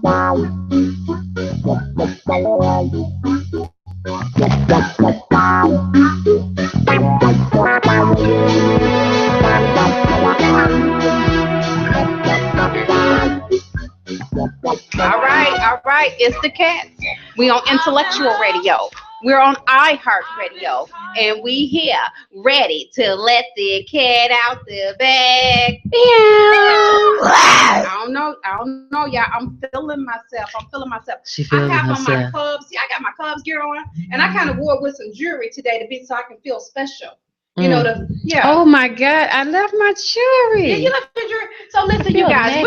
All right. It's the Cats. We on Intellectual Radio. We're on iHeartRadio, and we here ready to let the cat out the bag. I don't know, y'all. I'm feeling myself. She feeling I have herself. on my Cubs. See, I got my Cubs gear on, and I kind of wore it with some jewelry today to be so I can feel special. You know Oh my God! I left my jewelry. Yeah, you left your jewelry. So listen, you guys.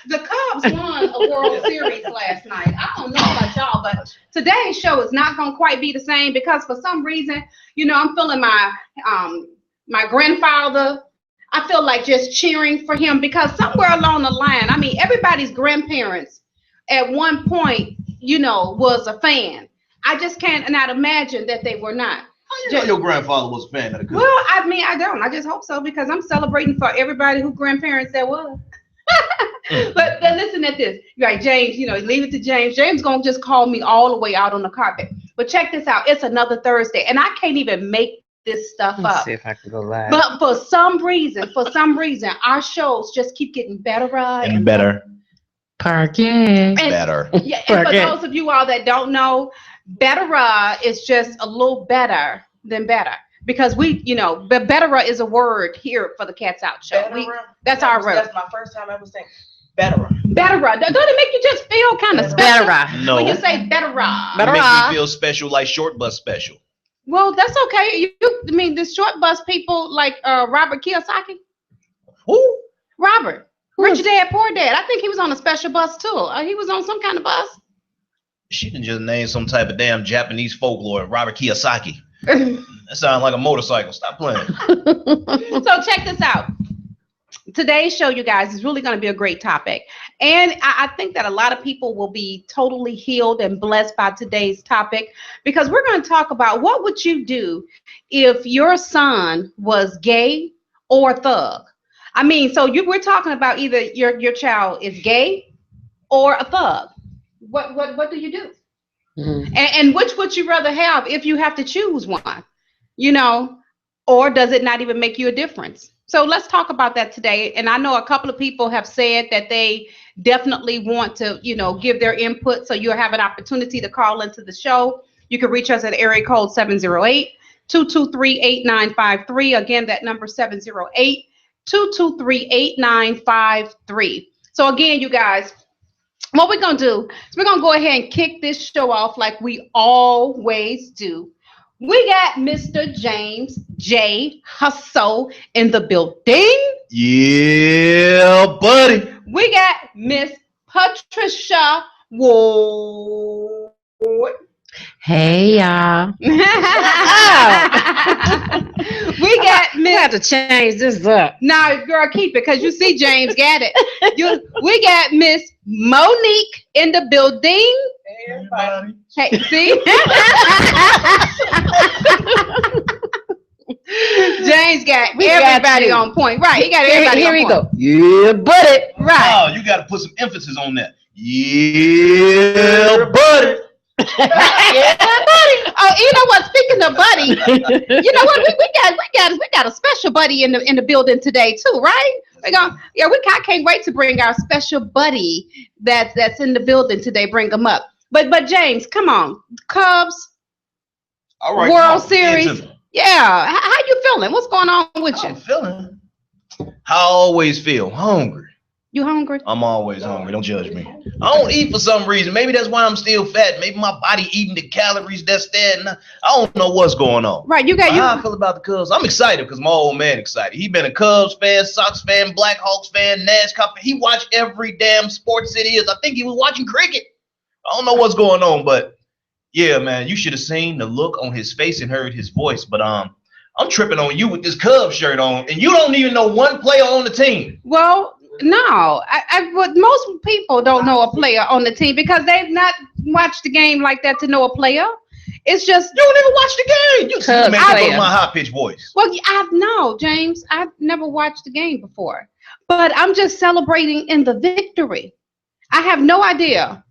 The Cubs won a World Series last night. I don't know about y'all, but today's show is not going to quite be the same because for some reason, I'm feeling my grandfather. I feel like just cheering for him because somewhere along the line, I mean, everybody's grandparents at one point, was a fan. I just can't not imagine that they were not. How you know your grandfather was a fan of the Cubs? Well, I mean, I don't. I just hope so because I'm celebrating for everybody who grandparents there was. But listen at this. You're right, James, leave it to James. James going to just call me all the way out on the carpet. But check this out. It's another Thursday, and I can't even make this stuff up. Let's see if I can go live. But for some reason, our shows just keep getting better and better. Parking. Better. Yeah, and for those of you all that don't know, better is just a little better than better. Because better is a word here for the Cats Out show. That's our word. That's my first time ever saying better. Better. Don't it make you just feel kind of special? Better. No. When you say better. It makes me feel special, like short bus special. Well, that's okay. I mean, the short bus people like Robert Kiyosaki. Who? Robert. Rich Dad, Poor Dad. I think he was on a special bus too. He was on some kind of bus. She can just name some type of damn Japanese folklore, Robert Kiyosaki. That sounds like a motorcycle. Stop playing. So check this out. Today's show, you guys, is really going to be a great topic. And I think that a lot of people will be totally healed and blessed by today's topic because we're going to talk about what would you do if your son was gay or thug? I mean, so we're talking about either your child is gay or a thug. What do you do? Mm-hmm. And which would you rather have if you have to choose one? Or does it not even make you a difference? So let's talk about that today. And I know a couple of people have said that they definitely want to, give their input. So you'll have an opportunity to call into the show. You can reach us at area code 708-223-8953. Again, that number 708-223-8953. So again, you guys, what we're going to do is we're going to go ahead and kick this show off like we always do. We got Mr. James J. Hustle in the building. Yeah, buddy. We got Miss Patricia Ward. Hey, y'all. We got Miss. We have to change this up. No, girl, keep it because you see James got it. We got Miss Monique in the building. Hey, everybody. Hey, see? James got everybody on point. Right, he got everybody Here on we point. go. Yeah, buddy. Right. Oh, you got to put some emphasis on that. Yeah, buddy. Yeah, buddy. Oh, you know what? Speaking of buddy, you know what? We got a special buddy in the building today too, right? I can't wait to bring our special buddy that's in the building today. Bring him up. But James, come on, Cubs. All right, World Series. Yeah, how you feeling? What's going on with you? I'm feeling. I always feel hungry. You hungry? I'm always hungry. Don't judge me. I don't eat for some reason. Maybe that's why I'm still fat. Maybe my body eating the calories that's there. And I don't know what's going on. Right, How I feel about the Cubs. I'm excited because my old man excited. He been a Cubs fan, Sox fan, Blackhawks fan, NASCAR fan. He watched every damn sports it is. I think he was watching cricket. I don't know what's going on, but yeah, man, you should have seen the look on his face and heard his voice. But I'm tripping on you with this Cubs shirt on, and you don't even know one player on the team. Well, no, but most people don't know a player on the team because they've not watched the game like that to know a player. It's just you don't even watch the game. You see my high pitched voice. Well, James. I've never watched the game before, but I'm just celebrating in the victory. I have no idea.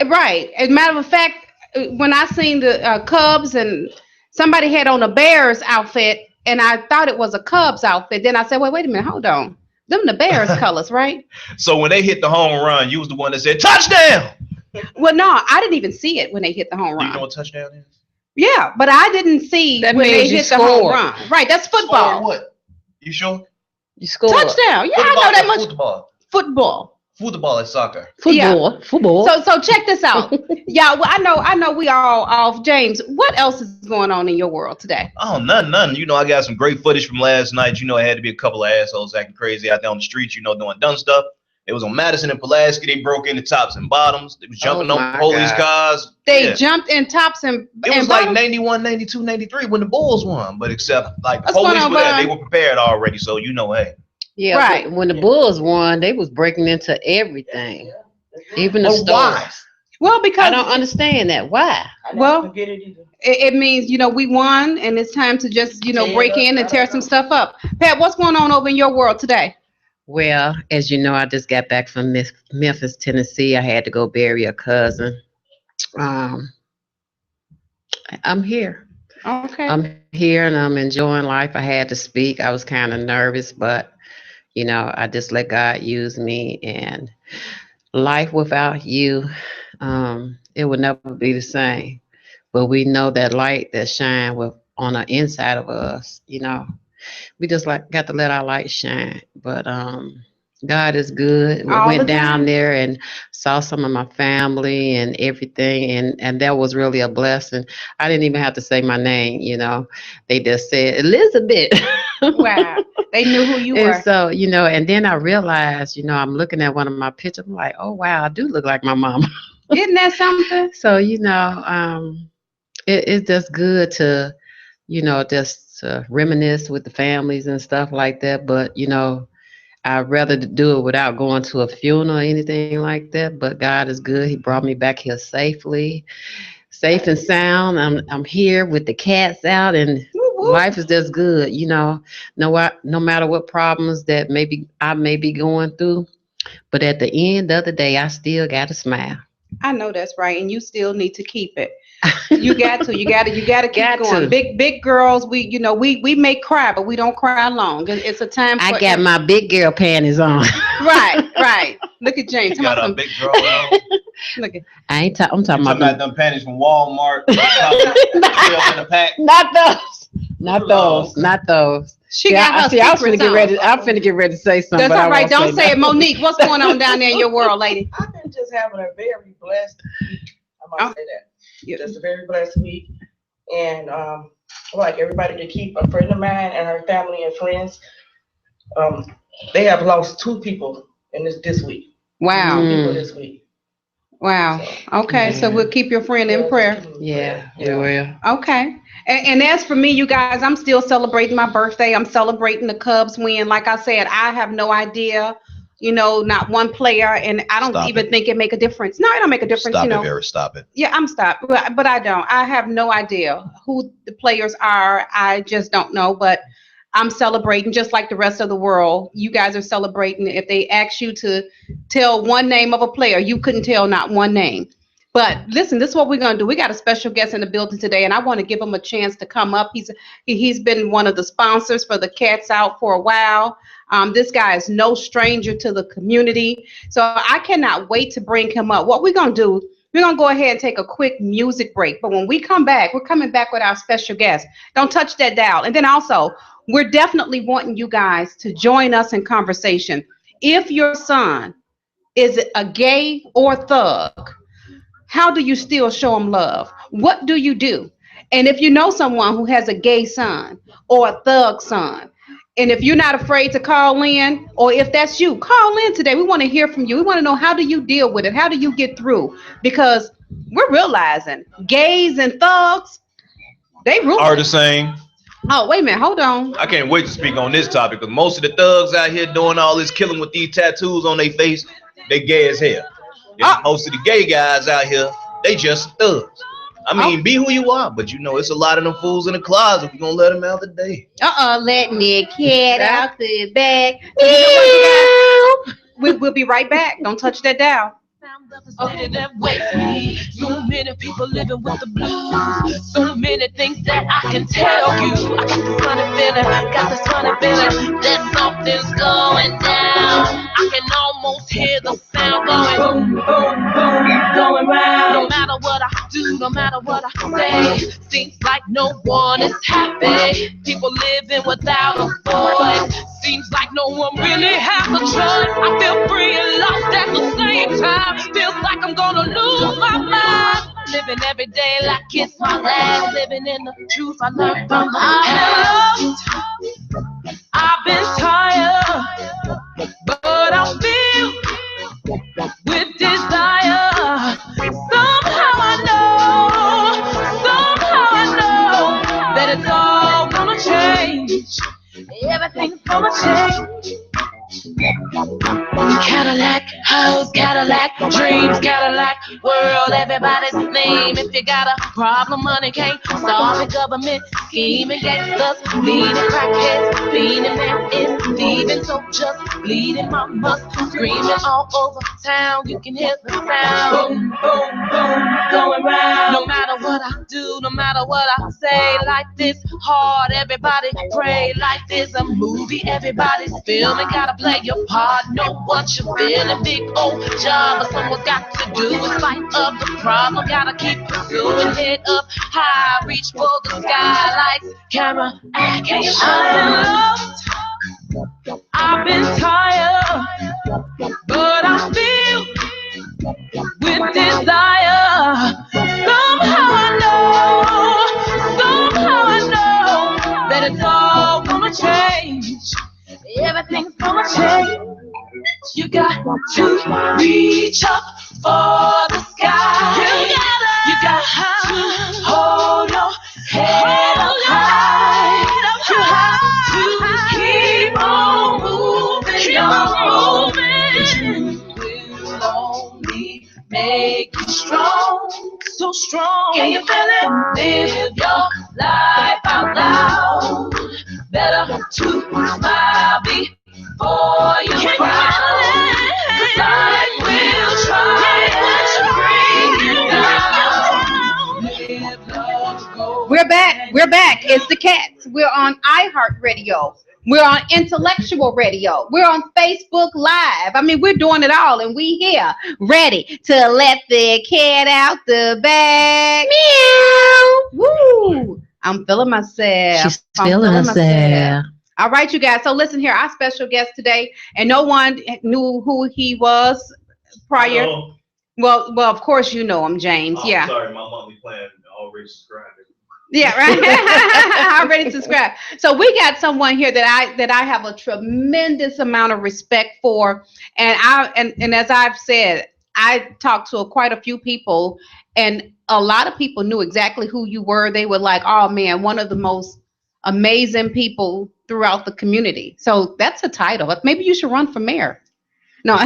Right. As a matter of fact, when I seen the Cubs and somebody had on a Bears outfit, and I thought it was a Cubs outfit, then I said, wait a minute, hold on. Them the Bears colors, right? So when they hit the home run, you was the one that said touchdown. Well, no, I didn't even see it when they hit the home Do you run. know what touchdown is? Yeah, but I didn't see That when they means you hit the home scored. run. Right, that's Score football. what? You sure? You scored. Touchdown. Yeah, I know that much. Football. Football. Football is soccer. Football. So check this out. Yeah, well, I know we all off. James, what else is going on in your world today? Oh, nothing. You know, I got some great footage from last night. You know, it had to be a couple of assholes acting crazy out there on the streets, you know, doing dumb stuff. It was on Madison and Pulaski. They broke into tops and bottoms. They was jumping Oh, on my police God. cars. They Yeah. jumped in tops and It was and like bottoms? 91, 92, 93 when the Bulls won. But except, like, the What's going police on, were there. Vaughn? They were prepared already. So, you know, hey. Yeah, Right. when the Bulls won, they was breaking into everything, even the But stores. why? Well, because I don't understand that. Why? I Well, never forget it either. it means, you know, we won and it's time to just, you know, Tear break it up, in and I tear don't some know. stuff up. Pat, what's going on over in your world today? Well, as you know, I just got back from Memphis, Tennessee. I had to go bury a cousin. I'm here. Okay. I'm here and I'm enjoying life. I had to speak. I was kind of nervous, but you know, I just let God use me. And life without you, it would never be the same. But we know that light that shine with on the inside of us. You know, we just like got to let our light shine. But God is good. We All the went down time. there and saw some of my family and everything, and that was really a blessing. I didn't even have to say my name, you know. They just said Elizabeth. Wow. They knew who you And were. so, you know, and then I realized, you know, I'm looking at one of my pictures. I'm like, oh wow, I do look like my mama. Isn't that something? So, you know, it's just good to, you know, just reminisce with the families and stuff like that. But, you know, I'd rather do it without going to a funeral or anything like that. But God is good. He brought me back here safely, safe and sound. I'm here with the cats out, and Woo, woo. life is just good. You know, no matter what problems that maybe I may be going through, but at the end of the day, I still got to smile. I know that's right, and you still need to keep it. You got to keep Got going. to. Big girls, we we may cry, but we don't cry long. It's a time for I got my big girl panties on. right. Look at James. You got a Some, big girl. You look at I ain't. I'm talking talking about about them panties from Walmart. 12 in a pack. not those. Not those. Not those. she got her I was secrets finna get on. ready. I'm finna get ready to say something. That's but I all right. won't Don't say it, nothing. Monique. What's going on down there in your world, lady? I've been just having a very blessed week. I might say that. Yeah. Just a very blessed week. And I'd like everybody to keep a friend of mine and her family and friends. They have lost 2 people in this week. Wow. 2 people this week. Wow. Okay, so we'll keep your friend in prayer. Yeah, we will. Okay. And as for me, you guys, I'm still celebrating my birthday. I'm celebrating the Cubs win. Like I said, I have no idea, you know, not one player, and I don't Stop even it. think it make a difference. No, it don't make a difference, Stop you know. it, Vera. Stop it. Yeah, I'm stopped, but I don't. I have no idea who the players are. I just don't know, but I'm celebrating just like the rest of the world. You guys are celebrating. If they ask you to tell one name of a player, you couldn't tell not one name. But listen, this is what we're gonna do. We got a special guest in the building today, and I want to give him a chance to come up. He's been one of the sponsors for the Cats Out for a while. This guy is no stranger to the community, so I cannot wait to bring him up. What we're gonna do? We're gonna go ahead and take a quick music break. But when we come back, we're coming back with our special guest. Don't touch that dial. And then also, we're definitely wanting you guys to join us in conversation. If your son is a gay or thug, how do you still show him love? What do you do? And if you know someone who has a gay son or a thug son, and if you're not afraid to call in, or if that's you, call in today. We want to hear from you. We want to know, how do you deal with it? How do you get through? Because we're realizing gays and thugs, they rule. Are the same. Oh, wait a minute. Hold on. I can't wait to speak on this topic because most of the thugs out here doing all this killing with these tattoos on their face, they gay as hell. And most of the gay guys out here, they just thugs. I mean, be who you are, but you know, it's a lot of them fools in the closet. We're going to let them out today. Let me cat out the bag. We'll be right back. Don't touch that dial. Okay. That way. So many people living with the blues. So many things that I can tell you. I got this funny feeling that something's going down. I can almost hear the sound going boom, boom, boom, going round. No matter what I do, no matter what I say, seems like no one is happy. People living without a voice. Seems like no one really has a choice. I feel free and lost at the same time. Feels like I'm gonna lose my mind. Living every day like it's my last. Living in the truth I learned from my past. I've been tired, but I feel with desire. Somehow I know that it's all gonna change. Everything's gonna change. Cadillac, house, Cadillac, dreams, Cadillac, world, everybody's name. If you got a problem, money can't solve the government scheme against us. Bleeding crackheads, bleeding man is thieving, so just bleeding mamas, screaming all over town. You can hear the sound, boom, boom, boom, going round. No matter what I do, no matter what I say, life is hard. Everybody pray, life is a movie. Everybody's filming, gotta play your part. Know what you're feeling, big old job, but someone's got to do is fight up the problem. Gotta keep pursuing, head up high, reach for the sky. Lights, camera, action. I've been tired, but I feel with desire. Somehow I know that it's all gonna change. Everything's gonna change. You got to reach up for the sky. You got to hold your head up high. You have to keep on moving. Will only make you strong, so strong. Can you feel it? Live your life out loud. Better to smile before you cry. 'Cause life will try to bring you down. We're back. It's the Cats. We're on iHeartRadio. We're on Intellectual Radio. We're on Facebook Live. I mean, we're doing it all, and we here, ready to let the cat out the bag. Meow. Woo! I'm feeling myself. She's feeling herself. All right, you guys. So listen here, our special guest today, and no one knew who he was prior. Hello. Well, of course you know him, James. Oh, Yeah. Sorry, my mommy plan already subscribed. Yeah, right. Already subscribed. So we got someone here that I have a tremendous amount of respect for, and as I've said, I talked to quite a few people, and a lot of people knew exactly who you were. They were like, "Oh man, one of the most amazing people throughout the community." So that's a title. Maybe you should run for mayor. No.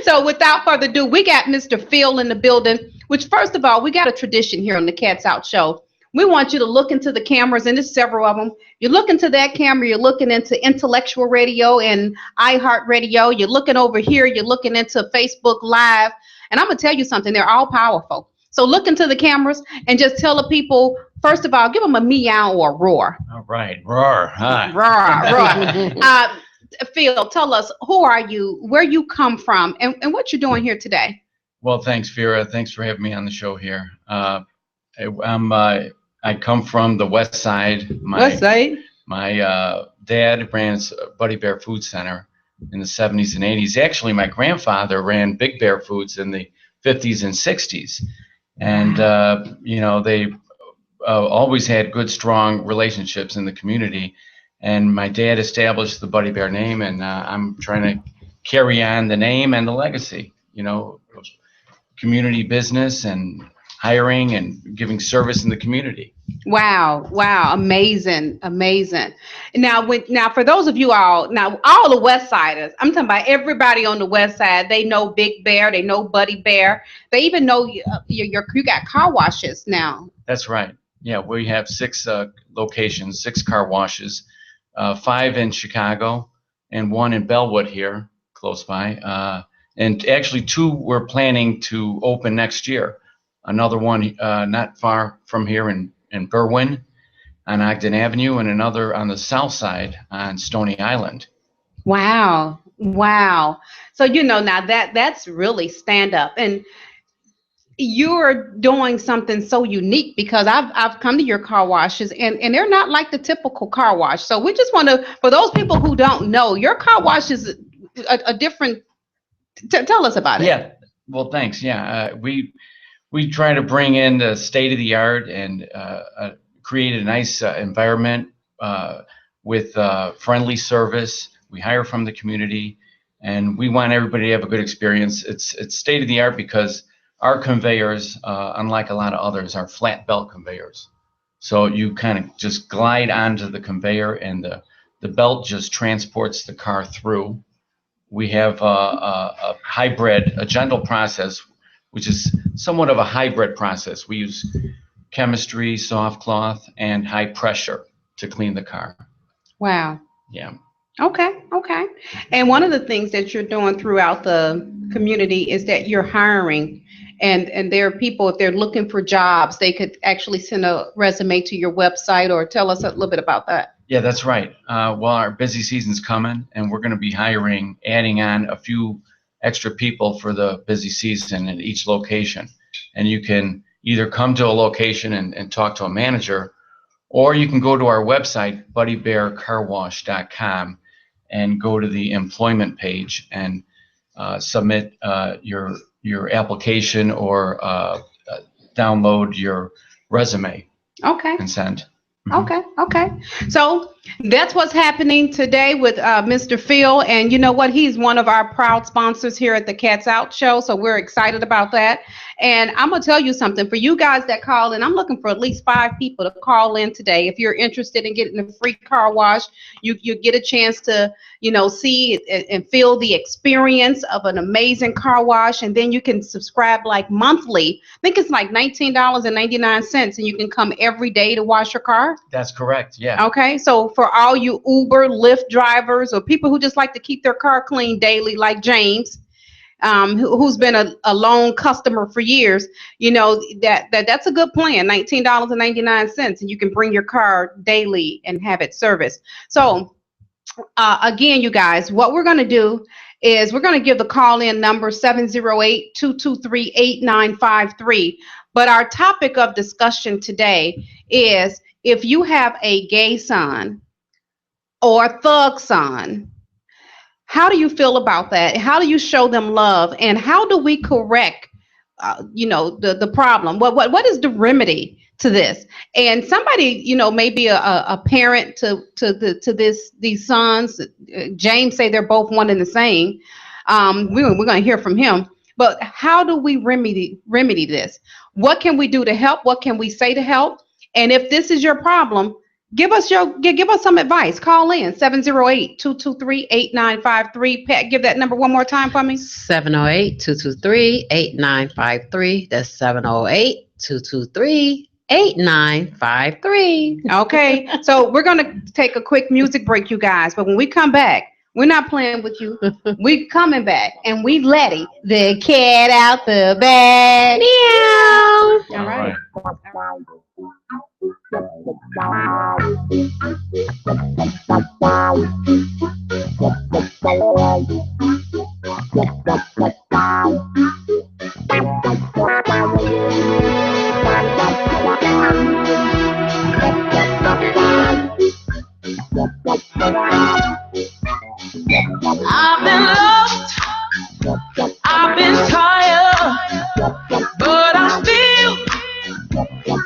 So without further ado, we got Mr. Phil in the building, which first of all, we got a tradition here on the Cats Out Show. We want you to look into the cameras, and there's several of them. You look into that camera, you're looking into Intellectual Radio and iHeartRadio. You're looking over here, you're looking into Facebook Live. And I'm going to tell you something, they're all powerful. So look into the cameras and just tell the people, first of all, give them a meow or a roar. All right, roar. Hi. Roar. Phil, tell us, who are you, where you come from, and what you're doing here today. Well, thanks, Vera. Thanks for having me on the show here. I come from the West Side. West Side? My dad ran Buddy Bear Food Center in the 70s and 80s. Actually, my grandfather ran Big Bear Foods in the 50s and 60s. And, they always had good, strong relationships in the community. And my dad established the Buddy Bear name, and I'm trying to carry on the name and the legacy, community business and hiring and giving service in the community. Wow, amazing. Now for those of you all the West Siders, I'm talking about everybody on the West Side. They know Big Bear, they know Buddy Bear, they even know you got car washes now. That's right. Yeah, we have 6 locations, 6 car washes, 5 in Chicago and 1 in Bellwood here, close by. And actually 2 we're planning to open next year. Another one not far from here in Berwyn on Ogden Avenue, and another on the south side on Stony Island. Wow. So now that's really stand up, and you're doing something so unique, because I've come to your car washes, and they're not like the typical car wash. So we just want to, for those people who don't know, your car wash is a different. Tell us about it. Yeah. Well, thanks. Yeah. We try to bring in the state of the art and create a nice environment with friendly service. We hire from the community, and we want everybody to have a good experience. It's state of the art because our conveyors, unlike a lot of others, are flat belt conveyors. So you kind of just glide onto the conveyor, and the belt just transports the car through. We have a hybrid, a gentle process, which is somewhat of a hybrid process. We use chemistry, soft cloth, and high pressure to clean the car. Wow. Yeah. Okay. And one of the things that you're doing throughout the community is that you're hiring, and there are people, if they're looking for jobs, they could actually send a resume to your website, or tell us a little bit about that. Yeah, that's right. Well, our busy season's coming, and we're going to be adding on a few extra people for the busy season at each location. And you can either come to a location and talk to a manager, or you can go to our website, buddybearcarwash.com, and go to the employment page and submit your application, or download your resume. Okay. And send. Okay. So that's what's happening today with Mr. Phil. And you know what? He's one of our proud sponsors here at the Cats Out Show. So we're excited about that. And I'm going to tell you something. For you guys that call in, I'm looking for at least 5 people to call in today. If you're interested in getting a free car wash, you get a chance to, see and feel the experience of an amazing car wash. And then you can subscribe like monthly. I think it's like $19.99, and you can come every day to wash your car. That's correct. Yeah. Okay. So for all you Uber, Lyft drivers, or people who just like to keep their car clean daily, like James, who's been a loan customer for years, that's a good plan. $19.99, and you can bring your car daily and have it serviced. So again, you guys, what we're going to do is we're going to give the call-in number 708-223-8953. But our topic of discussion today is, if you have a gay son or a thug son, how do you feel about that? How do you show them love? And how do we correct, the problem? What is the remedy to this? And somebody, maybe a parent to these sons. James say they're both one and the same. We're going to hear from him. But how do we remedy this? What can we do to help? What can we say to help? And if this is your problem, give us some advice. Call in 708-223-8953. Pat, give that number one more time for me. 708-223-8953. That's 708-223-8953. Okay, so we're going to take a quick music break, you guys. But when we come back, we're not playing with you. We coming back, and we letting the cat out the bag. Meow. All right. I've been lost, I've been tired, but I'm filled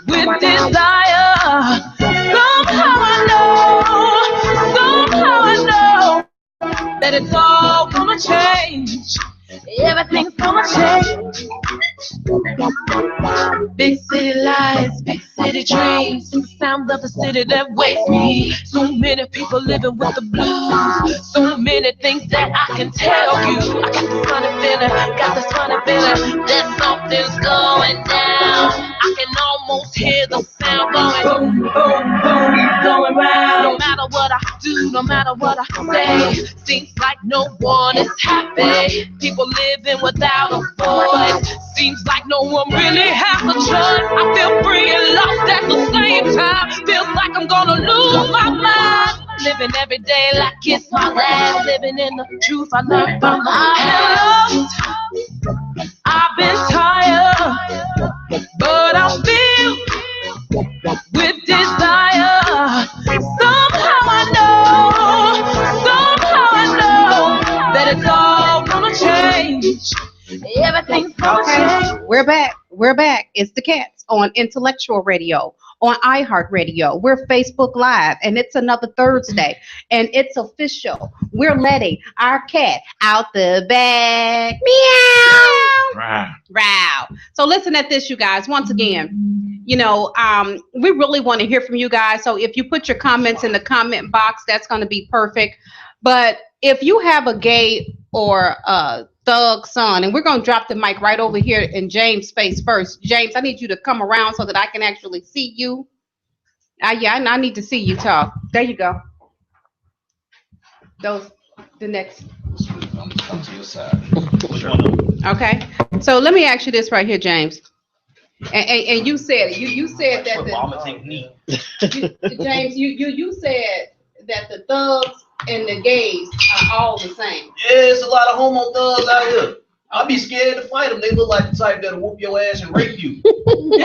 with desire. Somehow I know that it's all gonna change. Everything's gonna change. Big city lights, big city dreams, the sound of the city that wakes me. So many people living with the blues, so many things that I can tell you. I got this funny feeling, that something's going down. I can almost hear the sound going boom, boom, boom, going round. No matter what I do, no matter what I say, day. Seems like no one is happy. People living without a voice. Seems like no one really has a choice. I feel free and lost at the same time. Feels like I'm gonna lose my mind. Living every day like it's my last. Living in the truth I learned from my past. I've been tired, but I'm filled with desire. Somehow I know that it's all gonna change. Everything's gonna change. We're back. We're back. It's the Cats on Intellectual Radio, on iHeartRadio. We're Facebook Live, and it's another Thursday, and it's official. We're letting our cat out the bag. Meow. Wow. So listen at this, you guys. Once again, we really want to hear from you guys. So if you put your comments in the comment box, that's going to be perfect. But if you have a gay or a thug son, and we're going to drop the mic right over here in James' face first. James, I need you to come around so that I can actually see you. I need to see you talk. There you go. The next. I'm to your side. Which one? Okay. So let me ask you this right here, James. And you said it. You said that James, you said that the thugs and the gays are all the same. Yeah, it's a lot of homo thugs out here. I'll be scared to fight them. They look like the type that'll whoop your ass and rape you. You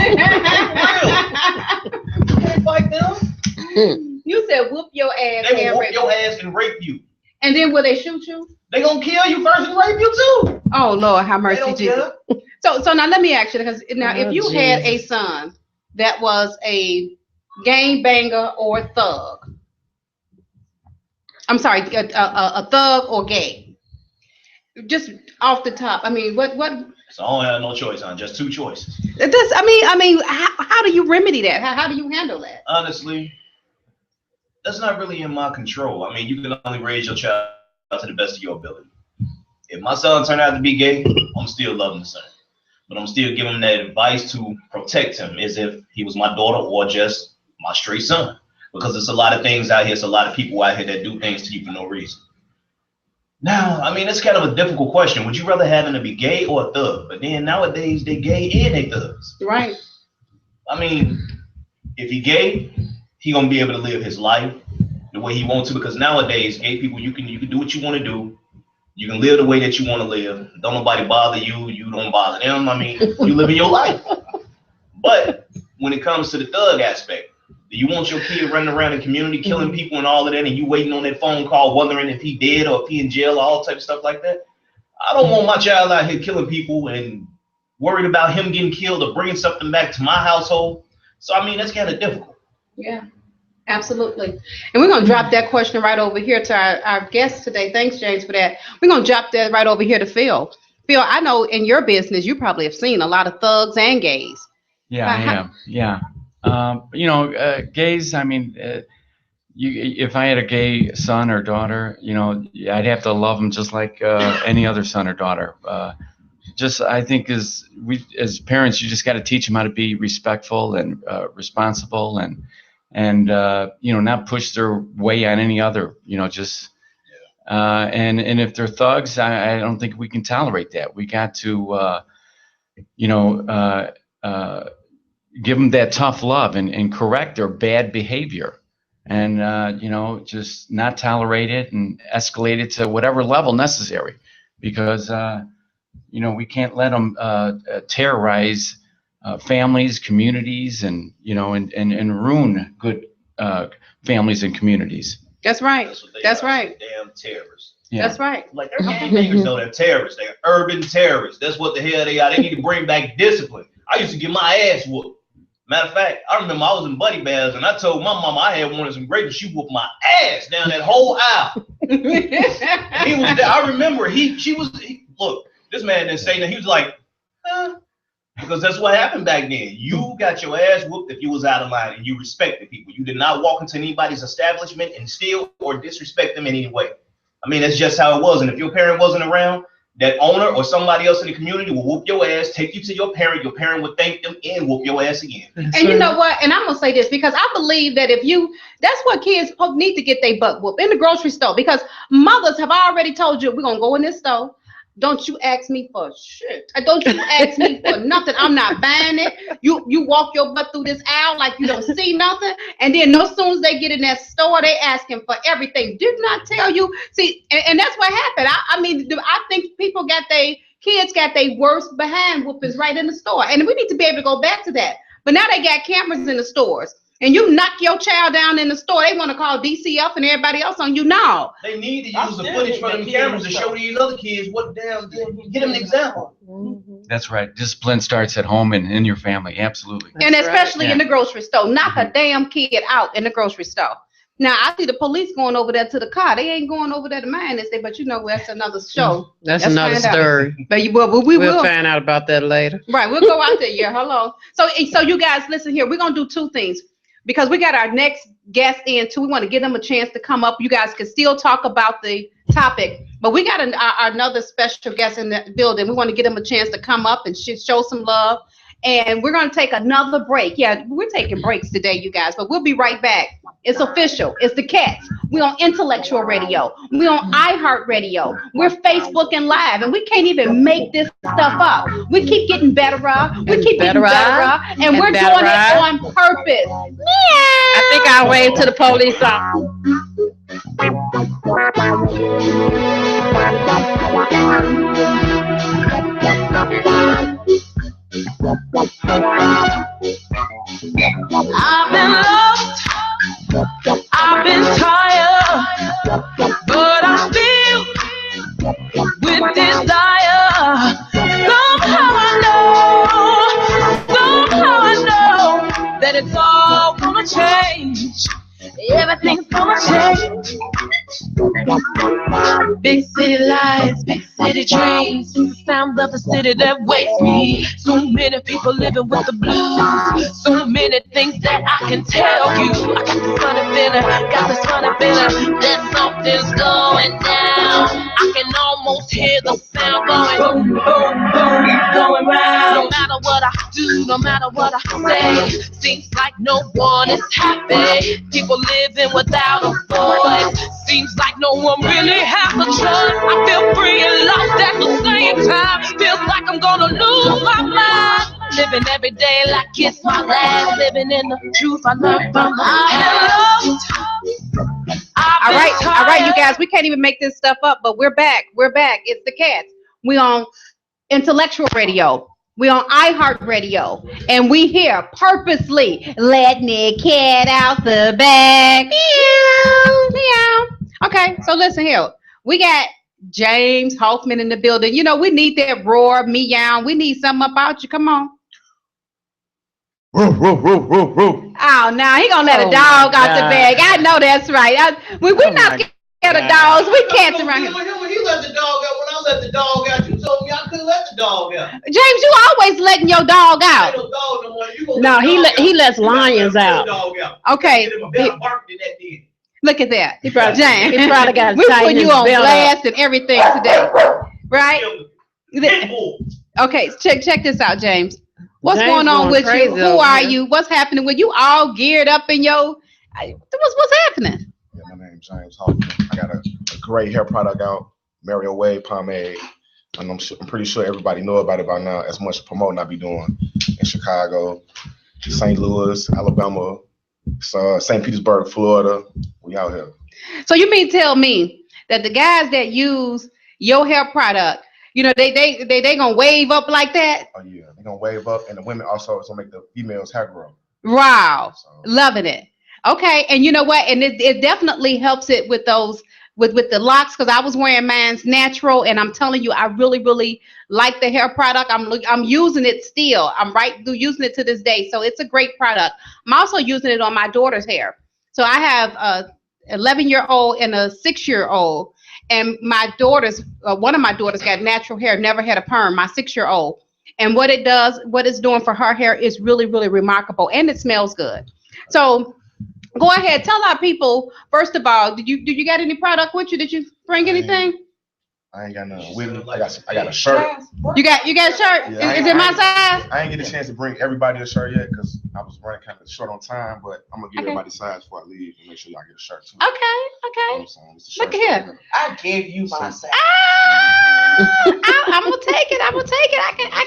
can't fight them. You said whoop your ass. They will whoop your ass and rape you. And then will they shoot you? They gonna kill you first and rape you too. Oh Lord, have mercy, Jesus. Care. So now let me ask you, because now if you had a son that was a gang banger or thug, I'm sorry, a thug or gay, just off the top, I mean, what? So I don't have no choice, huh? Just two choices. How do you remedy that? How do you handle that? Honestly, that's not really in my control. I mean, you can only raise your child to the best of your ability. If my son turned out to be gay, I'm still loving the son. But I'm still giving him that advice to protect him as if he was my daughter or just my straight son. Because there's a lot of things out here, it's a lot of people out here that do things to you for no reason. Now, I mean, it's kind of a difficult question. Would you rather have him to be gay or a thug? But then nowadays, they gay and they thugs. Right. I mean, if he gay, he gonna be able to live his life the way he wants to. Because nowadays, gay people, you can do what you want to do. You can live the way that you want to live. Don't nobody bother you. You don't bother them. I mean, you live in your life. But when it comes to the thug aspect, do you want your kid running around the community, killing people and all of that, and you waiting on that phone call, wondering if he dead or if he in jail, all type of stuff like that? I don't want my child out here killing people and worried about him getting killed or bringing something back to my household. So, I mean, that's kind of difficult. Yeah, absolutely. And we're going to drop that question right over here to our guest today. Thanks, James, for that. We're going to drop that right over here to Phil. Phil, I know in your business, you probably have seen a lot of thugs and gays. Yeah, I am. Yeah. Gays, I mean, if I had a gay son or daughter, I'd have to love them just like any other son or daughter. I think as parents, you just got to teach them how to be respectful and responsible and not push their way on any other, and if they're thugs, I don't think we can tolerate that. We got to, give them that tough love and correct their bad behavior and, just not tolerate it and escalate it to whatever level necessary because, we can't let them terrorize families, communities, and ruin good families and communities. That's right. That's right. Damn terrorists. Yeah. That's right. Like they're gangbangers, though. They're terrorists. They're urban terrorists. That's what the hell they are. They need to bring back discipline. I used to get my ass whooped. Matter of fact, I remember I was in Buddy Bears and I told my mama I had one of some grapes. She whooped my ass down that whole aisle. He was there. I remember look, this man didn't say that. He was like, because that's what happened back then. You got your ass whooped if you was out of line and you respected people. You did not walk into anybody's establishment and steal or disrespect them in any way. I mean, that's just how it was. And if your parent wasn't around, that owner or somebody else in the community will whoop your ass, take you to your parent would thank them and whoop your ass again. And you know what? And I'm gonna say this because I believe that that's what kids need to get their butt whooped in the grocery store, because mothers have already told you, we're gonna go in this store. Don't you ask me for shit. Don't you ask me for nothing. I'm not buying it. You walk your butt through this aisle like you don't see nothing. And then as soon as they get in that store, they asking for everything. Did not tell you. See, and that's what happened. I mean, I think kids got their worst behind whoopings right in the store. And we need to be able to go back to that. But now they got cameras in the stores. And you knock your child down in the store, they want to call DCF and everybody else on you. No. They need to use the footage from the cameras to show these other kids what damn, get them an example. That's right. Discipline starts at home and in your family. Absolutely. And especially in the grocery store. Knock a damn kid out in the grocery store. Now, I see the police going over there to the car. They ain't going over there to mine this day, but you know, that's another show. That's another story. But we'll find out about that later. Right. We'll go out there. Yeah. Hello. So you guys, listen here. We're going to do two things. Because we got our next guest in too. We want to give them a chance to come up. You guys can still talk about the topic, but we got another special guest in the building. We want to give them a chance to come up and show some love. And we're going to take another break. Yeah, we're taking breaks today, you guys, but we'll be right back. It's official. It's the Cats. We're on Intellectual Radio. We're on iHeartRadio. We're Facebooking Live, and we can't even make this stuff up. We keep getting better. We keep getting better, and we're doing it on purpose. I think I'll wave to the police officer. I've been lost, I've been tired, but I'm still with desire. Somehow I know that it's all gonna change. Everything's gonna change. Big city lights, big city dreams, the sound of the city that wakes me. So many people living with the blues, so many things that I can tell you. I got this funny feeling that something's going down. I can almost hear the sound going boom, boom, boom, going round. No matter what I do, no matter what I say, seems like no one is happy. People living without a voice. Seems like no one really has a choice. I feel free and lost at the same time. Feels like I'm gonna lose my mind. Living every day like it's my last. Living in the truth I learned from the past. All right, you guys. We can't even make this stuff up, but we're back. It's the Cats. We on Intellectual Radio. We on iHeartRadio, and we here purposely letting the cat out the bag. Meow, meow. Okay, so listen here. We got James Hoffman in the building. You know, we need that roar, meow. We need something about you. Come on. Roof, roof, roof, roof, roof. Oh, now he gonna let a dog out the bag. I know that's right. We're not scared of dogs. We cats around here. When he let the dog out, when I let the dog out, you told me I couldn't let the dog out. James, you always letting your dog out. No, he lets lions out. Okay. Look at that. He probably got we putting you on blast and everything today, right? Okay, check this out, James. What's going on with you? Who are you? What's happening with you? All geared up in your. What's happening? Yeah, my name's James Hoffman. I got a great hair product out, Marion Wade pomade, and I'm pretty sure everybody know about it by now. As much promoting I be doing in Chicago, St. Louis, Alabama, St. Petersburg, Florida. We out here. So you mean tell me that the guys that use your hair product, you know, they gonna wave up like that? Oh yeah, they gonna wave up, and the women also it's gonna make the females' hair grow. Wow, loving it. Okay, and you know what? And it definitely helps it with those with the locks, because I was wearing mine's natural, and I'm telling you, I really like the hair product. I'm using it still. I'm using it to this day, so it's a great product. I'm also using it on my daughter's hair. So I have a 11-year-old and a 6-year-old, and my daughter's one of my daughters got natural hair, never had a perm. My 6-year-old, and what it's doing for her hair is really remarkable, and it smells good. So go ahead, tell our people, first of all, did you got any product with you? Did you bring anything? I ain't got nothing with me. I got a shirt. You got a shirt? Yeah, Is it my size? I ain't get a chance to bring everybody a shirt yet because I was running kind of short on time. But I'm gonna give everybody size before I leave and make sure y'all get a shirt too. Okay. Look here. I gave you my size. I'm gonna take it. I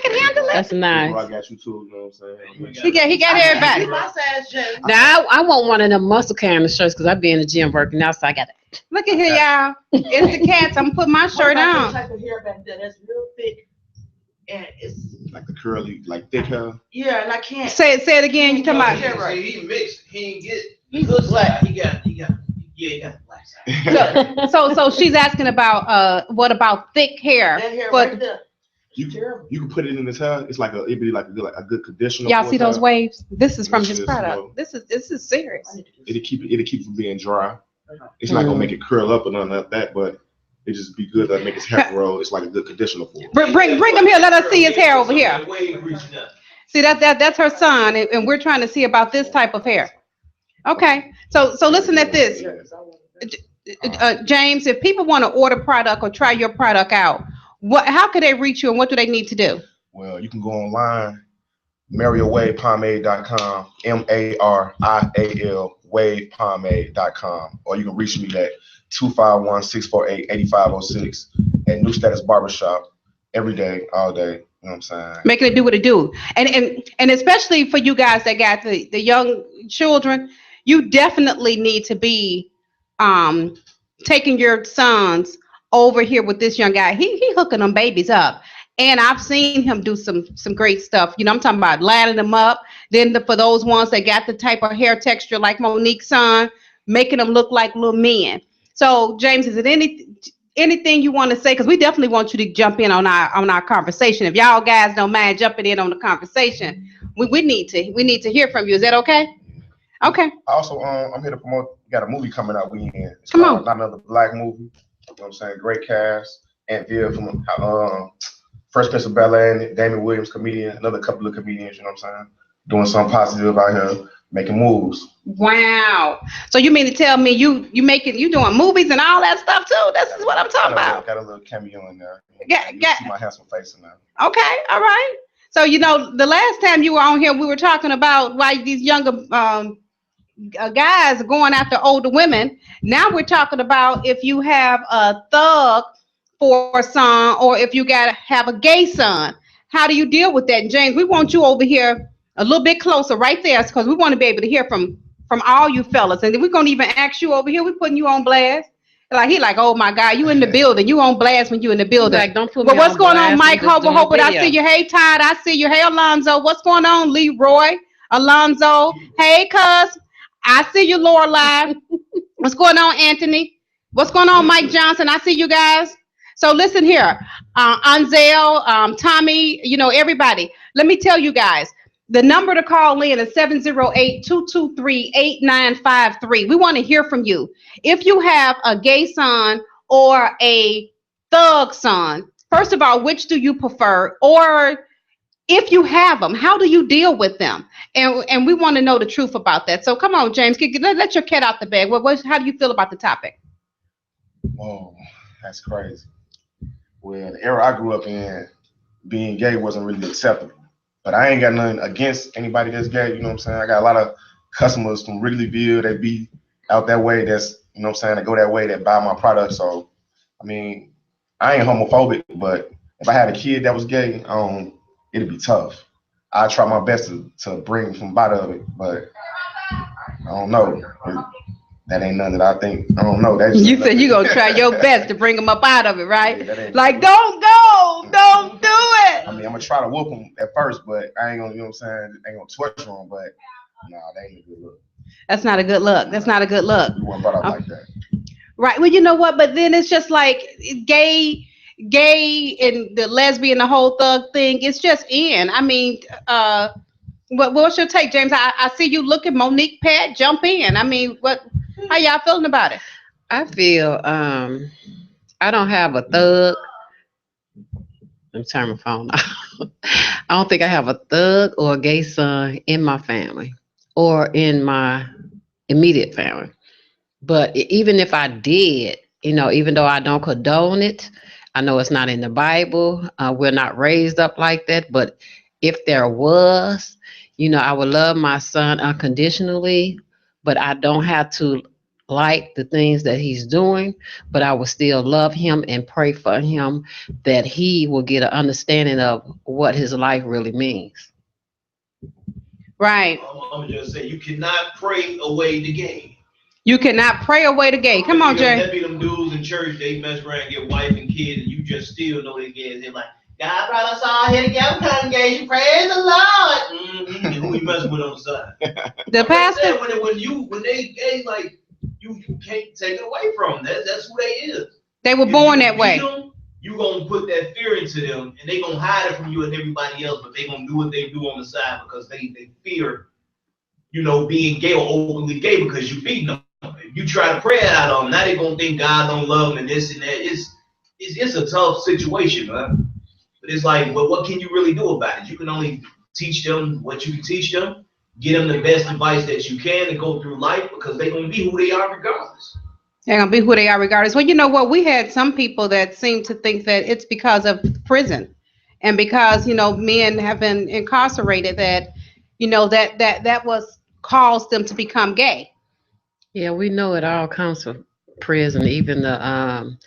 can handle it. That's nice. I got you too. You know what I'm saying? He got everybody. My size, Jay. Now I want one of them muscle carrying shirts because I be in the gym working out, so I got it. Look at here, y'all. It's the cats. I'm gonna put my shirt on. Type of hair back there that's real thick, and it's like the curly, like thick hair. Yeah, and I can't say it again. You talking about? See, he mixed. He ain't get. He's black. He got the black side. So she's asking about what about thick hair? That hair But right there. You can put it in his hair. It's like it'd be like a good conditioner. y'all see those waves? This is from This his is product. slow. This is serious. It'll keep it from being dry. It's not gonna make it curl up or nothing like that, but it just be good to make his hair grow. It's like a good conditioner for it. Bring him here. Let us see his hair over here. See that's her son, and we're trying to see about this type of hair. Okay, so listen at this, James. If people want to order product or try your product out, how could they reach you, and what do they need to do? Well, you can go online, MarielWavePomade.com, MARIAL WavePomade.com, or you can reach me at 251-648-8506 at New Status Barbershop every day, all day. You know what I'm saying? Making it do what it do, and especially for you guys that got the young children, you definitely need to be taking your sons over here with this young guy. He hooking them babies up. And I've seen him do some great stuff. You know, I'm talking about lining them up. Then for those ones that got the type of hair texture like Monique's son, making them look like little men. So, James, is it anything you want to say? Because we definitely want you to jump in on our conversation. If y'all guys don't mind jumping in on the conversation, we need to hear from you. Is that okay? Okay. Also, I'm here to promote. Got a movie coming out weekend. It's Come called on. Not Another Black Movie. You know what I'm saying? Great cast. Aunt Viv from Fresh Prince of Bel-Air, Damon Williams, comedian, another couple of comedians, you know what I'm saying? Doing something positive out here, making moves. Wow. So you mean to tell me you doing movies and all that stuff too? This is what I'm talking about. Got a little cameo in there. You see my handsome face in there. Okay, all right. So the last time you were on here, we were talking about why these younger guys are going after older women. Now we're talking about if you have a thug for a son, or if you have a gay son, how do you deal with that? And James, we want you over here a little bit closer right there, because we want to be able to hear from all you fellas. And then we're gonna even ask you over here. We're putting you on blast. Like, oh my God, you in the building. You on blast when you in the building. Like, don't put but me what's on going blast, on, Mike I'm just Hope? doing Hope I video. see you. Hey, Todd, I see you. Hey, Alonzo, what's going on? Leroy, Alonzo. Hey, cuz, I see you, Lorelai. What's going on, Anthony? What's going on, Mike Johnson? I see you guys. So listen here, Anzel, Tommy, everybody. Let me tell you guys, the number to call in is 708-223-8953. We want to hear from you. If you have a gay son or a thug son, first of all, which do you prefer? Or if you have them, how do you deal with them? And we want to know the truth about that. So come on, James, let your cat out the bag. How do you feel about the topic? Whoa, that's crazy. Well, the era I grew up in, being gay wasn't really acceptable. But I ain't got nothing against anybody that's gay, you know what I'm saying? I got a lot of customers from Wrigleyville that be out that way, that's, you know what I'm saying, that go that way, that buy my product. So, I mean, I ain't homophobic, but if I had a kid that was gay, it'd be tough. I try my best to bring from out of it, but I don't know. That ain't nothing that I think. I don't know. You said you're going to try your best to bring them up out of it, right? Yeah, like, don't go. Don't do it. I mean, I'm going to try to whoop them at first, but I ain't going to, you know what I'm saying? I ain't going to torture them, but nah, that ain't a good look. That's not a good look. That's not a good look. You weren't brought up like that. Right. Well, you know what? But then it's just like gay and the lesbian, the whole thug thing. It's just in. I mean, what's your take, James? I see you looking. Monique, Pat, jump in. I mean, how y'all feeling about it? I feel I don't have a thug. Let me turn my phone off. I don't think I have a thug or a gay son in my family or in my immediate family. But even if I did, even though I don't condone it, I know it's not in the Bible. We're not raised up like that. But if there was, I would love my son unconditionally, but I don't have to like the things that he's doing, but I will still love him and pray for him that he will get an understanding of what his life really means. Right. I'm just saying, you cannot pray away the game. You cannot pray away the gate. Come on, Jay. That be them dudes in church, they mess around and get wife and kids, and you just still know they get. They're like, God brought us all here together, congregation, praise the Lord. Mm-hmm. And who you messing with on the side? The pastor. When they like, you can't take it away from them. That's who they is. They were born that way. You gonna put that fear into them, and they gonna hide it from you and everybody else, but they gonna do what they do on the side because they fear, being gay or openly gay because you feeding them. If you try to pray it out on them, now they gonna think God don't love them and this and that. It's a tough situation, man. But it's like, but what can you really do about it? You can only teach them what you can teach them, get them the best advice that you can to go through life because they're gonna be who they are regardless. They're gonna be who they are regardless. Well, you know what? We had some people that seem to think that it's because of prison, and because men have been incarcerated that that was caused them to become gay. Yeah, we know it all comes from prison, even the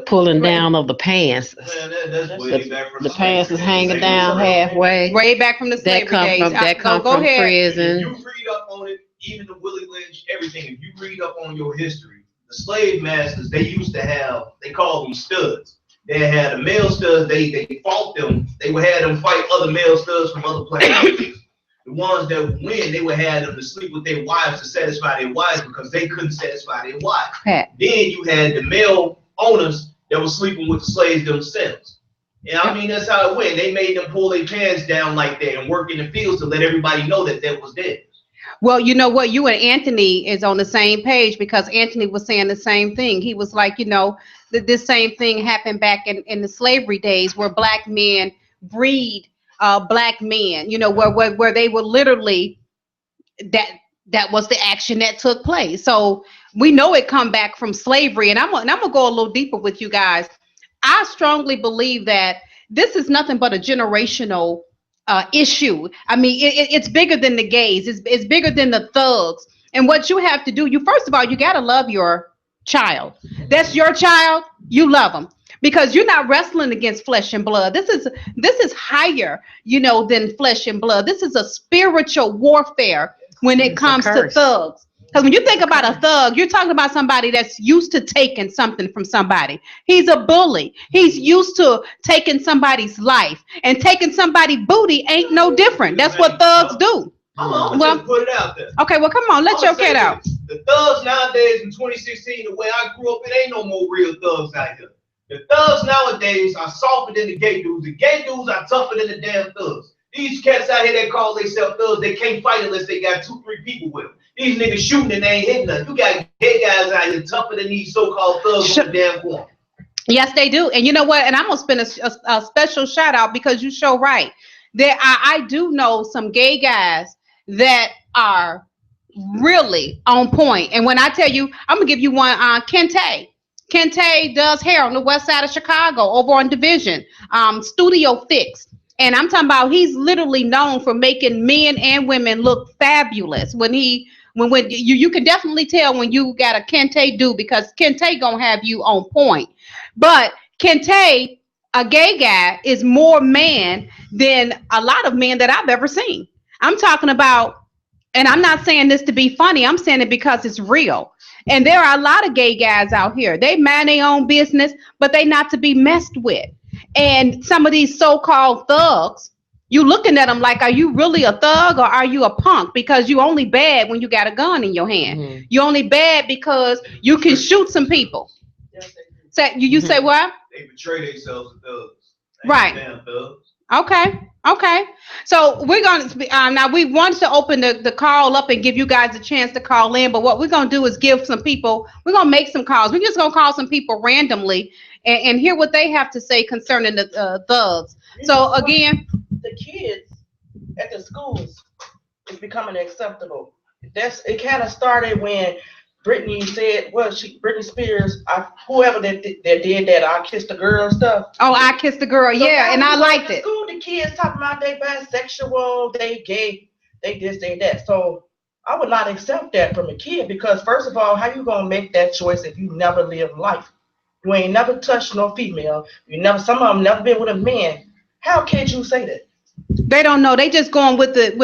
pulling down of the pants. Man, that's way back from the pants is hanging down halfway. Way back from the slavery days. That come from prison. If you read up on it, even the Willie Lynch, everything. If you read up on your history, the slave masters, they used to have, they called them studs. They had the male studs. They fought them. They would have them fight other male studs from other plantations. The ones that win, they would have them to sleep with their wives to satisfy their wives because they couldn't satisfy their wives. Then you had the male owners that were sleeping with the slaves themselves. And I mean, that's how it went. They made them pull their pants down like that and work in the fields to let everybody know that was theirs. Well, you know what? You and Anthony is on the same page because Anthony was saying the same thing. He was like, this same thing happened back in the slavery days where black men breed black men, where they were literally that was the action that took place. So we know it come back from slavery. And I'm gonna go a little deeper with you guys. I strongly believe that this is nothing but a generational issue. I mean, it's bigger than the gays. It's bigger than the thugs. And what you have to do, first of all, you got to love your child. That's your child. You love them. Because you're not wrestling against flesh and blood. This is higher, than flesh and blood. This is a spiritual warfare when it comes to thugs. Because when you think about a thug, you're talking about somebody that's used to taking something from somebody. He's a bully. He's used to taking somebody's life, and taking somebody's booty ain't no different. That's what thugs do. I'm gonna just put it out there. Okay, well, come on, let your kid out. The thugs nowadays in 2016, the way I grew up, it ain't no more real thugs out here. The thugs nowadays are softer than the gay dudes. The gay dudes are tougher than the damn thugs. These cats out here that call themselves thugs, they can't fight unless they got 2-3 people with them. These niggas shooting and they ain't hitting nothing. You got gay guys out here tougher than these so-called thugs on the damn corner. Yes, they do. And you know what? And I'm gonna spend a special shout out because you show right. I do know some gay guys that are really on point. And when I tell you, I'm gonna give you one on Kente. Kente does hair on the west side of Chicago over on Division, Studio Fix. And I'm talking about he's literally known for making men and women look fabulous. When you can definitely tell when you got a Kente dude because Kente gonna have you on point. But Kente, a gay guy, is more man than a lot of men that I've ever seen. I'm talking about, and I'm not saying this to be funny, I'm saying it because it's real. And there are a lot of gay guys out here. They mind their own business, but they not to be messed with. And some of these so-called thugs, you looking at them like, are you really a thug or are you a punk? Because you only bad when you got a gun in your hand. Mm-hmm. You only bad because you can shoot some people. Yes, You say what? They betray themselves as thugs. Right. Damn thugs. Okay. So we're going to now we wanted to open the call up and give you guys a chance to call in, but what we're going to do is give some people, we're going to make some calls. We're just going to call some people randomly and hear what they have to say concerning the thugs. So again, the kids at the schools is becoming acceptable. It kind of started when Britney said, Britney Spears, whoever that did that, I Kissed a Girl stuff. Oh, I Kissed a Girl, So yeah, and I liked it. School, the kids talking about they bisexual, they gay, they this, they that. So I would not accept that from a kid because first of all, how you gonna make that choice if you never lived life? You ain't never touched no female. Some of them never been with a man. How can you say that? They don't know. They just going with the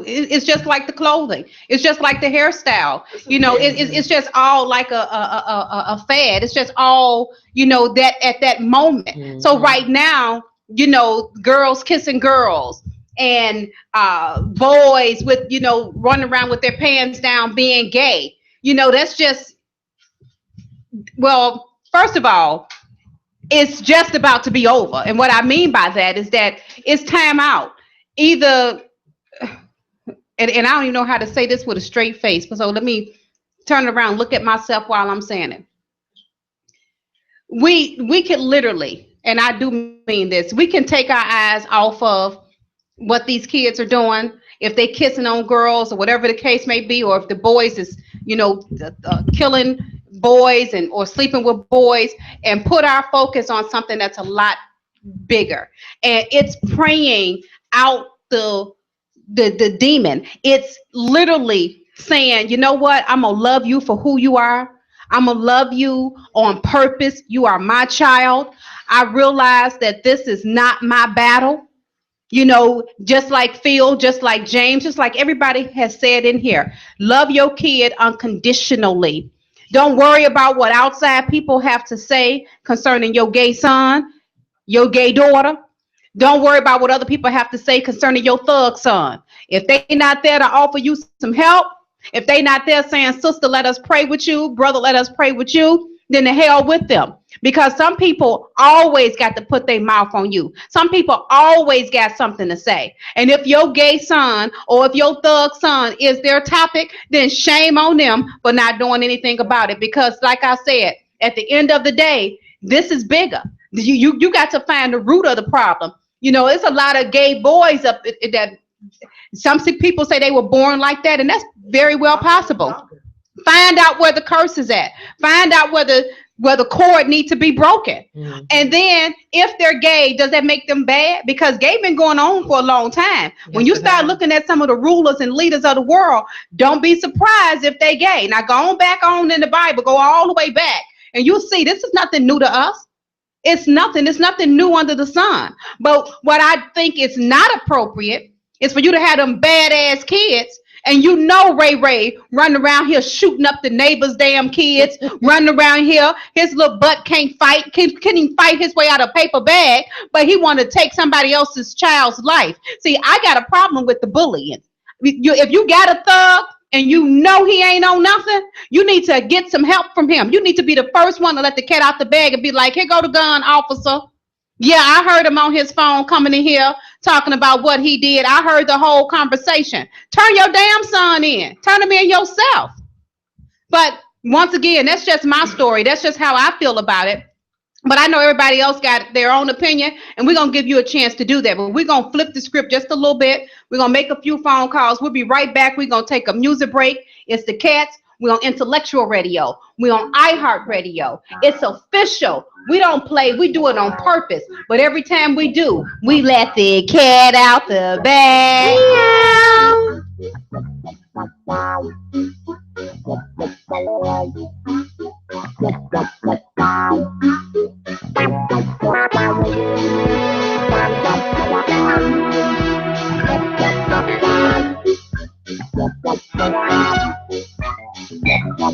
it's just like the clothing. It's just like the hairstyle. It's just all like a fad. It's just all, that at that moment. Mm-hmm. So right now, girls kissing girls and boys with, running around with their pants down being gay. That's just, well, first of all, it's just about to be over. And what I mean by that is that it's time out. Either, and I don't even know how to say this with a straight face, but so let me turn it around, look at myself while I'm saying it. We could literally, and I do mean this, we can take our eyes off of what these kids are doing, if they kissing on girls or whatever the case may be, or if the boys is, killing boys or sleeping with boys, and put our focus on something that's a lot bigger. And it's praying out the demon. It's literally saying, you know what? I'm gonna love you for who you are. I'm gonna love you on purpose. You are my child. I realize that this is not my battle. Just like Phil, just like James, just like everybody has said in here, love your kid unconditionally. Don't worry about what outside people have to say concerning your gay son, your gay daughter. Don't worry about what other people have to say concerning your thug son. If they're not there to offer you some help, if they're not there saying, sister, let us pray with you, brother, let us pray with you, then the hell with them. Because some people always got to put their mouth on you. Some people always got something to say. And if your gay son or if your thug son is their topic, then shame on them for not doing anything about it. Because like I said, at the end of the day, this is bigger. You got to find the root of the problem. It's a lot of gay boys up that some people say they were born like that, and that's very well possible. Find out where the curse is at. Find out where the cord needs to be broken. Mm-hmm. And then if they're gay, does that make them bad? Because gay been going on for a long time. Yes, when you start looking at some of the rulers and leaders of the world, don't be surprised if they gay. Now go on back on in the Bible, go all the way back, and you'll see this is nothing new to us. It's nothing new under the sun. But what I think is not appropriate is for you to have them badass kids. And Ray running around here shooting up the neighbors' damn kids, running around here. His little butt can't even fight his way out of a paper bag, but he want to take somebody else's child's life. See, I got a problem with the bullying. If you got a thug and he ain't on nothing, you need to get some help from him. You need to be the first one to let the cat out the bag and be like, here go the gun, officer. Yeah, I heard him on his phone coming in here talking about what he did. I heard the whole conversation. Turn your damn son in. Turn him in yourself. But once again, that's just my story. That's just how I feel about it. But I know everybody else got their own opinion, and we're going to give you a chance to do that. But we're going to flip the script just a little bit. We're going to make a few phone calls. We'll be right back. We're going to take a music break. It's the Cats. We're on Intellectual Radio. We're on iHeartRadio. It's official. We don't play. We do it on purpose. But every time we do, we let the cat out the bag.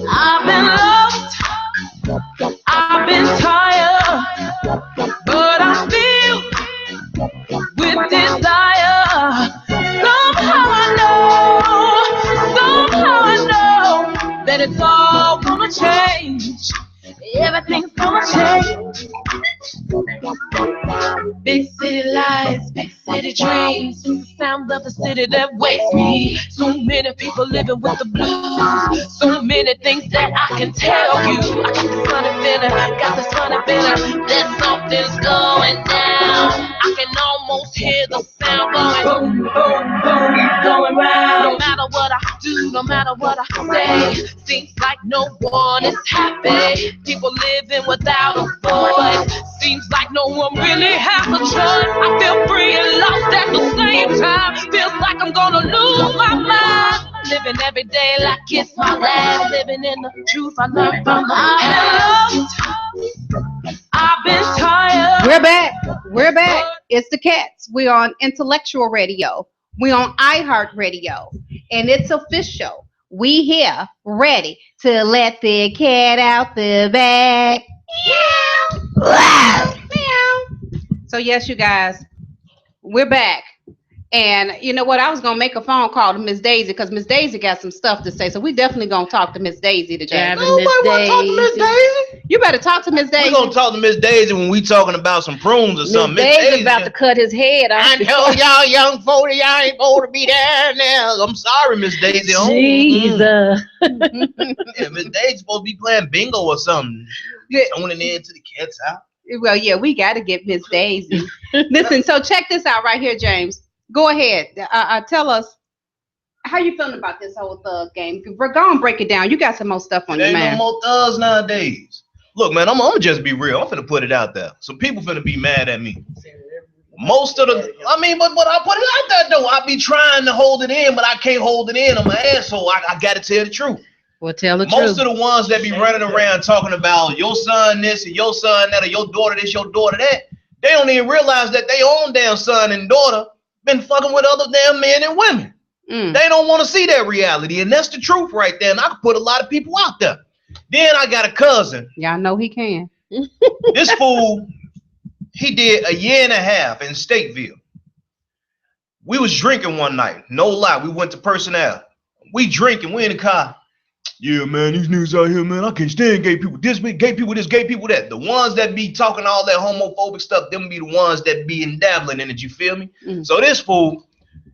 I've been lost, I've been tired, but I'm still with desire. Somehow I know that it's all gonna change. Everything's gonna change. Big city lights, big city dreams, the sound of the city that wakes me. So many people living with the blues, so many things that I can tell you. I got this funny feeling, that something's going down. I can almost hear the sound going boom, boom, boom, going round. No matter what I do, no matter what I say. Seems like no one is happy. People living without a voice. Seems like no one really has a choice. I feel free and lost at the same time. Feels like I'm gonna lose my mind. Living every day like it's my last. Living in the truth I learned from my past. I've been tired. We're back. We're back. It's the Cats. We're on Intellectual Radio. We're on iHeartRadio. And it's official. We here ready to let the cat out the bag. Meow. Meow. So yes, you guys, we're back. And you know what? I was going to make a phone call to Miss Daisy because Miss Daisy got some stuff to say. So we definitely going to talk to Miss Daisy today. Nobody want to talk to Miss Daisy. You better talk to Miss Daisy. We're going to talk to Miss Daisy when we talking about some prunes or something. Miss Daisy about to cut his head off. I know y'all young folk, y'all ain't supposed to be down there. I'm sorry, Miss Daisy. Jesus. Yeah, Miss Daisy's supposed to be playing bingo or something. Tuning in to the Cats out. Well, yeah, we got to get Miss Daisy. Listen, so check this out right here, James. Go ahead. Tell us how you feeling about this whole thug game. Go and break it down. You got some more stuff on your mind. Ain't no more thugs nowadays. Look, man, I'm gonna just be real. I'm finna put it out there. So people finna be mad at me. Most of the, I mean, but I put it out there though. I be trying to hold it in, but I can't hold it in. I'm an asshole. I gotta tell the truth. Well, tell the truth. Most of the ones that be running around talking about your son this and your son that or your daughter this, your daughter that, they don't even realize that they own damn son and daughter been fucking with other damn men and women. They don't want to see that reality, and that's the truth right there. And I can put a lot of people out there. Then I got a cousin. Y'all know he can. This fool, he did 1.5 years in Stateville. We was drinking one night. No lie, we went to Personnel. We drinking, we in the car. Yeah, man, these niggas out here, man, I can't stand gay people. This, gay people this, gay people that. The ones that be talking all that homophobic stuff, them be the ones that be dabbling in it, you feel me? So this fool,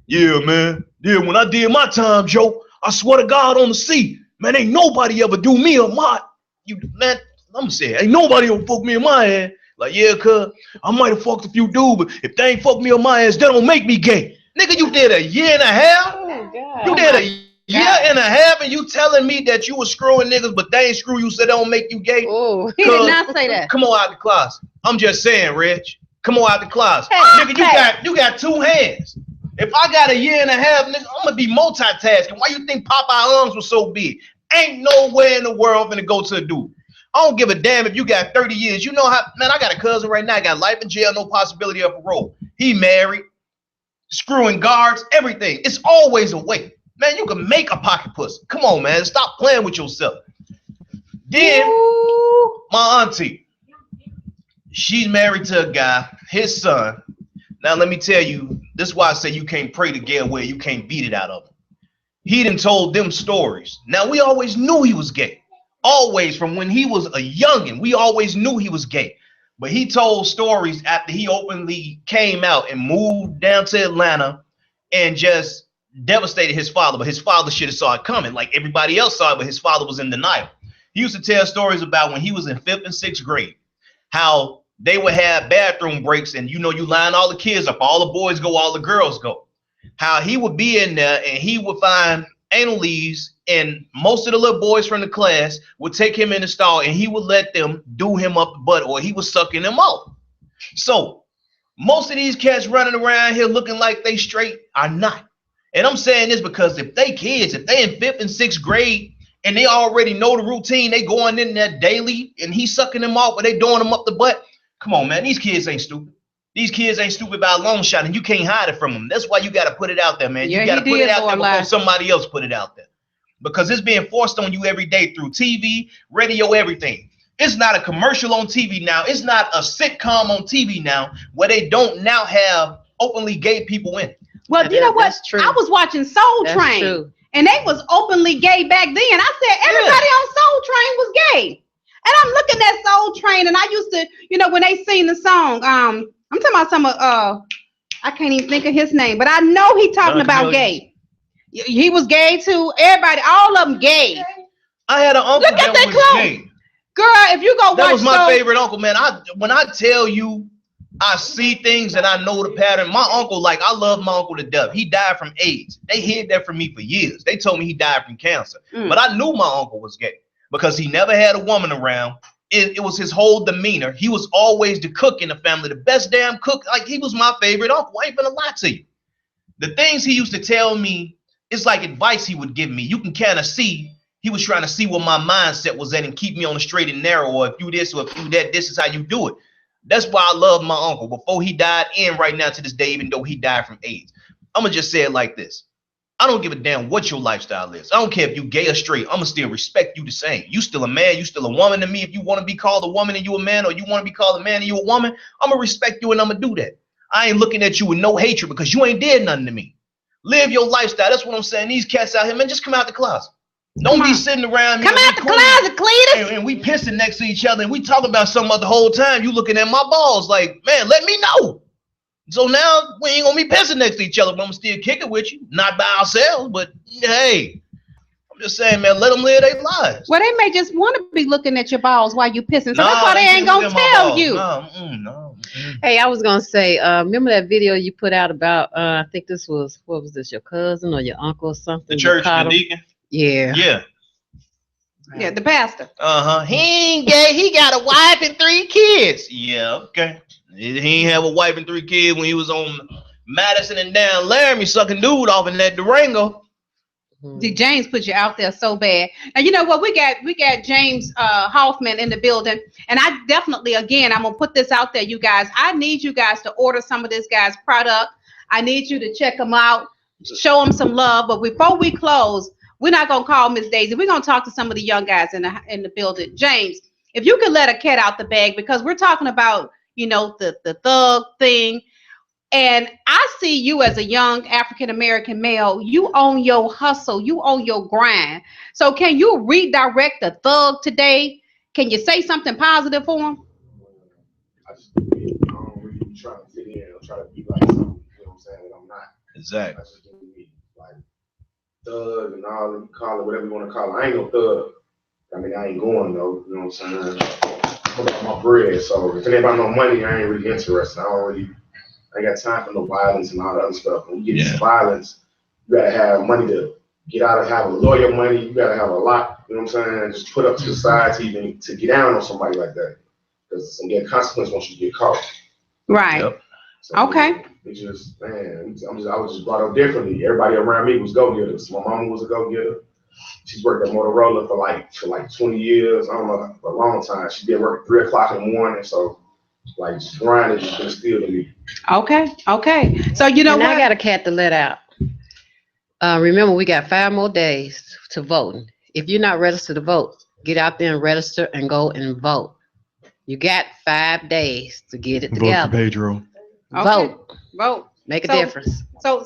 yeah, man, yeah, when I did my time, Joe, I swear to God on the sea, man, ain't nobody ever do me or my, man, I'm gonna say, ain't nobody gonna fuck me in my ass. Like, yeah, cuz, I might have fucked a few dudes, but if they ain't fuck me on my ass, that don't make me gay. Nigga, you did 1.5 years? Oh, God. You did 1.5 years and you telling me that you was screwing niggas, but they ain't screw you, so they don't make you gay? Oh, he did not say that. Come on out the closet. I'm just saying, Rich. Come on out the closet. Hey, nigga, you got 2 hands. If I got 1.5 years, nigga, I'm gonna be multitasking. Why you think Popeye arms was so big? Ain't nowhere in the world I'm gonna go to a dude. I don't give a damn if you got 30 years. You know how, man, I got a cousin right now, got life in jail, no possibility of parole. He married, screwing guards, everything. It's always a way. Man, you can make a pocket pussy. Come on, man. Stop playing with yourself. Then, my auntie, she's married to a guy, his son. Now, let me tell you, this is why I say you can't pray to get away. You can't beat it out of him. He done told them stories. Now, we always knew he was gay. Always, from when he was a youngin', we always knew he was gay. But he told stories after he openly came out and moved down to Atlanta and just devastated his father. But his father should have saw it coming like everybody else saw it, but his father was in denial. He used to tell stories about when he was in 5th and 6th grade, how they would have bathroom breaks and, you know, you line all the kids up, all the boys go, all the girls go. How he would be in there and he would find anal leaves, and most of the little boys from the class would take him in the stall and he would let them do him up the butt, or he was sucking them off. So most of these cats running around here looking like they straight are not. And I'm saying this because if they kids, if they in 5th and 6th grade and they already know the routine, they going in there daily and he's sucking them off, or they doing them up the butt. Come on, man, these kids ain't stupid. These kids ain't stupid by a long shot, and you can't hide it from them. That's why you got to put it out there, man. You got to put it out there before somebody else put it out there. Because it's being forced on you every day through TV, radio, everything. It's not a commercial on TV now. It's not a sitcom on TV now where they don't now have openly gay people in it. Well, you know what? True. I was watching Soul Train, and they was openly gay back then. I said everybody on Soul Train was gay. And I'm looking at Soul Train, and I used to, you know, when they sing the song, I'm talking about some I can't even think of his name, but I know he talking about gay. He was gay too. Everybody, all of them gay. I had an uncle that was gay. Girl, if you go watch that was my favorite uncle, man. When I tell you, I see things and I know the pattern. My uncle, like, I love my uncle to death. He died from AIDS. They hid that from me for years. They told me he died from cancer. But I knew my uncle was gay because he never had a woman around. It was his whole demeanor. He was always the cook in the family, the best damn cook. Like, he was my favorite uncle. I ain't gonna lie to you. The things he used to tell me, it's like advice he would give me. You can kind of see he was trying to see what my mindset was at and keep me on the straight and narrow, or if you this or if you that, this is how you do it. That's why I love my uncle before he died and right now to this day, even though he died from AIDS. I'm going to just say it like this. I don't give a damn what your lifestyle is. I don't care if you gay or straight. I'm going to still respect you the same. You still a man. You still a woman to me. If you want to be called a woman and you a man, or you want to be called a man and you a woman, I'm going to respect you and I'm going to do that. I ain't looking at you with no hatred because you ain't did nothing to me. Live your lifestyle. That's what I'm saying. These cats out here, man, just come out the closet. Don't be sitting around me. Come out the closet, Cletus. And we pissing next to each other and we talking about something the whole time. You looking at my balls like, man, let me know. So now we ain't gonna be pissing next to each other, but I'm still kicking with you. Not by ourselves, but hey, I'm just saying, man, let them live their lives. Well, they may just want to be looking at your balls while you pissing. So that's why they ain't gonna tell you. No. Hey, I was gonna say, remember that video you put out about? I think this was, what was this? Your cousin or your uncle or something? The church, the deacon. Yeah. Yeah, the pastor. He ain't gay. He got a wife and 3 kids. Yeah, okay. He ain't have a wife and 3 kids when he was on Madison and down Laramie sucking dude off in that Durango. James put you out there so bad. Now you know what, we got James Hoffman in the building, and I definitely, again, I'm gonna put this out there, you guys. I need you guys to order some of this guy's product. I need you to check him out, show him some love. But before we close, we're not gonna call Miss Daisy. We're gonna talk to some of the young guys in the building. James, if you could let a cat out the bag, because we're talking about, you know, the thug thing. And I see you as a young African-American male. You own your hustle. You own your grind. So can you redirect the thug today? Can you say something positive for him? I don't really try to fit in or try to be like something, you know what I'm saying, that I'm not. Exactly. I just do me, like thug and all, you call it whatever you want to call it. I ain't no thug. I mean, I ain't going though, you know what I'm saying? I'm about my bread, so if it ain't about no money, I ain't really interested. I ain't got time for no violence and all that other stuff. When you get into violence, you gotta have money to get out of, have a lawyer money. You gotta have a lot, you know what I'm saying? Just put up to the side to even to get down on somebody like that. Because it's gonna get a consequence once you get caught. Right. Yep. So, okay. It just, man, I was just brought up differently. Everybody around me was go-getters. My mama was a go-getter. She's worked at Motorola for like 20 years. I don't know, for a long time. She did work at 3 o'clock in the morning. So like just grinding has been still to me. Okay. So you know and what? I got a cat to let out. Remember, we got 5 more days to vote. If you're not registered to vote, get out there and register and go and vote. You got 5 days to get it together. Vote for Pedro. Okay. Vote. Make a difference. So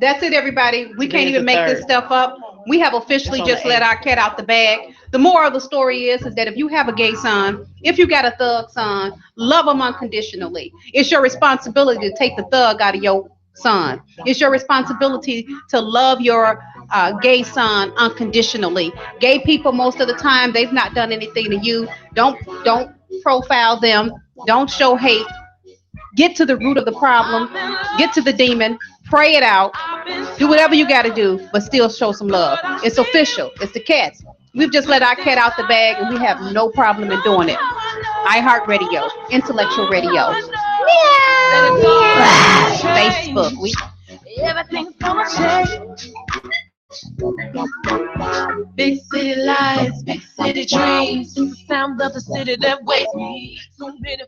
that's it, everybody. We can't even make this stuff up. We have officially just let our cat out the bag. The moral of the story is that if you have a gay son, if you got a thug son, love him unconditionally. It's your responsibility to take the thug out of your son. It's your responsibility to love your gay son unconditionally. Gay people, most of the time, they've not done anything to you. Don't profile them. Don't show hate. Get to the root of the problem. Get to the demon. Pray it out. Do whatever you got to do, but still show some love. It's official. It's the cats. We've just let our cat out the bag, and we have no problem in doing it. iHeartRadio, Intellectual Radio. Facebook. Everything's gonna change. Big city lights, big city dreams. The sound of the city that wakes me. So many